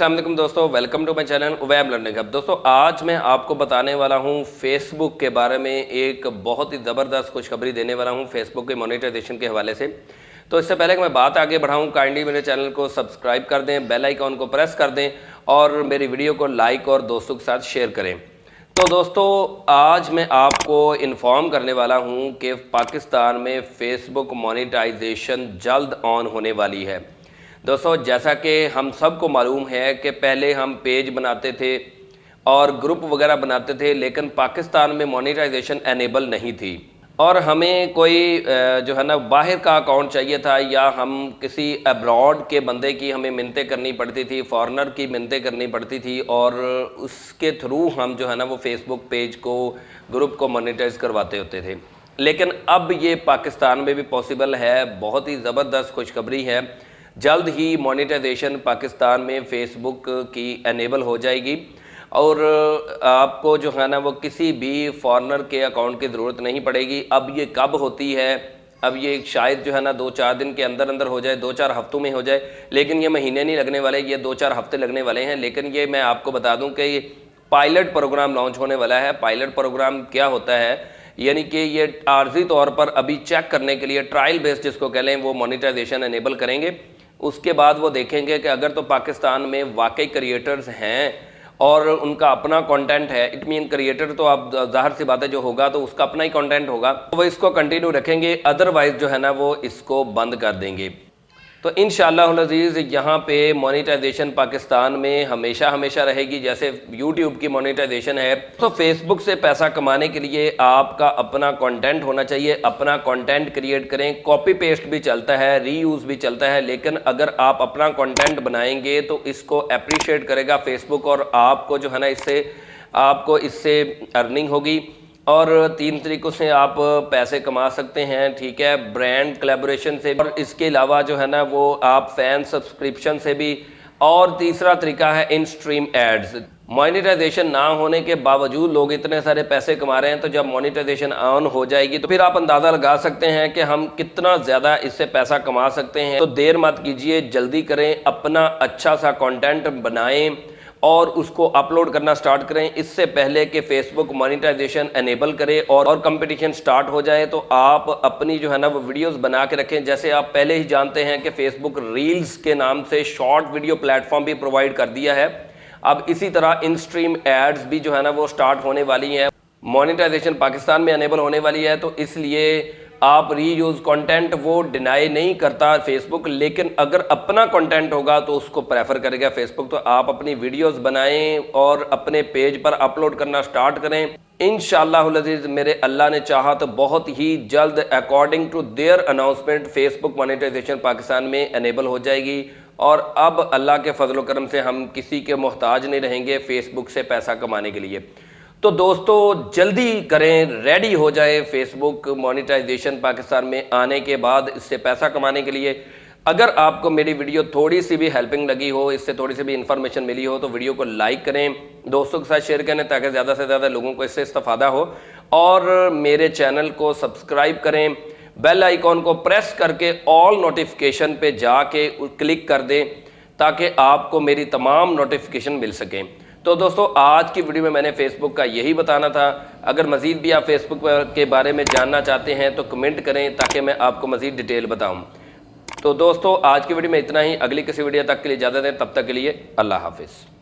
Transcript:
अस्सलाम वालेकुम दोस्तों, welcome to my channel Uwaib learning hub. दोस्तों आज मैं आपको बताने वाला हूं फेसबुक के बारे में एक बहुत ही ज़बरदस्त खुशखबरी देने वाला हूं फेसबुक के मोनेटाइजेशन के हवाले से। तो इससे पहले कि मैं बात आगे बढ़ाऊं, काइंडली मेरे चैनल को सब्सक्राइब कर दें, बेल आइकॉन को प्रेस कर दें और मेरी वीडियो को लाइक और दोस्तों के साथ शेयर करें। तो दोस्तों आज मैं आपको इन्फॉर्म करने वाला हूँ कि पाकिस्तान में फेसबुक मोनेटाइजेशन जल्द ऑन होने वाली है। दोस्तों जैसा कि हम सबको मालूम है कि पहले हम पेज बनाते थे और ग्रुप वगैरह बनाते थे, लेकिन पाकिस्तान में मोनेटाइजेशन एनेबल नहीं थी और हमें कोई जो है ना बाहर का अकाउंट चाहिए था, या हम किसी अब्रॉड के बंदे की हमें मिन्नतें करनी पड़ती थी, फॉरेनर की मिन्नतें करनी पड़ती थी और उसके थ्रू हम जो है ना वो फेसबुक पेज को, ग्रुप को मोनेटाइज करवाते होते थे। लेकिन अब ये पाकिस्तान में भी पॉसिबल है। बहुत ही ज़बरदस्त खुशखबरी है, जल्द ही मोनेटाइजेशन पाकिस्तान में फ़ेसबुक की एनेबल हो जाएगी और आपको जो है ना वो किसी भी फॉरेनर के अकाउंट की ज़रूरत नहीं पड़ेगी। अब ये कब होती है, अब ये शायद जो है ना 2-4 दिन के अंदर अंदर हो जाए, 2-4 हफ्तों में हो जाए, लेकिन ये महीने नहीं लगने वाले, ये 2-4 हफ्ते लगने वाले हैं। लेकिन ये मैं आपको बता दूं कि ये पायलट प्रोग्राम लॉन्च होने वाला है। पायलट प्रोग्राम क्या होता है, यानी कि ये आर्जी तौर पर अभी चेक करने के लिए, ट्रायल बेस्ड जिसको कह लें, वो मोनेटाइजेशन एनेबल करेंगे। उसके बाद वो देखेंगे कि अगर तो पाकिस्तान में वाकई क्रिएटर्स हैं और उनका अपना कंटेंट है, इट मीन क्रिएटर तो आप ज़ाहिर सी बात है जो होगा तो उसका अपना ही कंटेंट होगा, तो वो इसको कंटिन्यू रखेंगे, अदरवाइज जो है ना वो इसको बंद कर देंगे। तो इंशाअल्लाह अज़ीज़ यहाँ पे मोनेटाइजेशन पाकिस्तान में हमेशा हमेशा रहेगी, जैसे यूट्यूब की मोनेटाइजेशन है। तो फेसबुक से पैसा कमाने के लिए आपका अपना कंटेंट होना चाहिए, अपना कंटेंट क्रिएट करें। कॉपी पेस्ट भी चलता है, रीयूज़ भी चलता है, लेकिन अगर आप अपना कंटेंट बनाएंगे तो इसको अप्रिशिएट करेगा फेसबुक और आपको जो है ना इससे अर्निंग होगी। और 3 तरीक़ों से आप पैसे कमा सकते हैं, ठीक है, ब्रांड कोलैबोरेशन से, और इसके अलावा जो है ना वो आप फैन सब्सक्रिप्शन से भी। और तीसरा तरीका है इन स्ट्रीम एड्स। मोनेटाइजेशन ना होने के बावजूद लोग इतने सारे पैसे कमा रहे हैं, तो जब मोनेटाइजेशन ऑन हो जाएगी तो फिर आप अंदाज़ा लगा सकते हैं कि हम कितना ज़्यादा इससे पैसा कमा सकते हैं। तो देर मत कीजिए, जल्दी करें, अपना अच्छा सा कंटेंट बनाएं और उसको अपलोड करना स्टार्ट करें, इससे पहले कि फेसबुक मोनेटाइजेशन एनेबल करे और कंपटीशन स्टार्ट हो जाए। तो आप अपनी जो है ना वो वीडियोस बना के रखें। जैसे आप पहले ही जानते हैं कि फेसबुक रील्स के नाम से शॉर्ट वीडियो प्लेटफॉर्म भी प्रोवाइड कर दिया है। अब इसी तरह इन स्ट्रीम एड्स भी जो है ना वो स्टार्ट होने वाली हैं। मोनेटाइजेशन पाकिस्तान में एनेबल होने वाली है, तो इसलिए आप रीयूज़ कंटेंट वो डिनाई नहीं करता फेसबुक, लेकिन अगर अपना कंटेंट होगा तो उसको प्रेफर करेगा फेसबुक। तो आप अपनी वीडियोस बनाएं और अपने पेज पर अपलोड करना स्टार्ट करें। इंशाअल्लाह अज़ीज़ मेरे अल्लाह ने चाहा तो बहुत ही जल्द according to their announcement Facebook monetization Pakistan में एनेबल हो जाएगी और अब अल्लाह के फजल करम से हम किसी के मोहताज नहीं रहेंगे फेसबुक से पैसा कमाने के लिए। तो दोस्तों जल्दी करें, रेडी हो जाए फेसबुक मोनेटाइजेशन पाकिस्तान में आने के बाद इससे पैसा कमाने के लिए। अगर आपको मेरी वीडियो थोड़ी सी भी हेल्पिंग लगी हो, इससे थोड़ी सी भी इंफॉर्मेशन मिली हो, तो वीडियो को लाइक करें, दोस्तों के साथ शेयर करें ताकि ज़्यादा से ज़्यादा लोगों को इससे इस्तेफादा हो। और मेरे चैनल को सब्सक्राइब करें, बेल आइकॉन को प्रेस करके ऑल नोटिफिकेशन पे जाके क्लिक कर दें ताकि आपको मेरी तमाम नोटिफिकेशन मिल सकें। तो दोस्तों आज की वीडियो में मैंने फेसबुक का यही बताना था। अगर मज़ीद भी आप फेसबुक के बारे में जानना चाहते हैं तो कमेंट करें ताकि मैं आपको मज़ीद डिटेल बताऊं। तो दोस्तों आज की वीडियो में इतना ही, अगली किसी वीडियो तक के लिए इजाज़त दें, तब तक के लिए अल्लाह हाफिज़।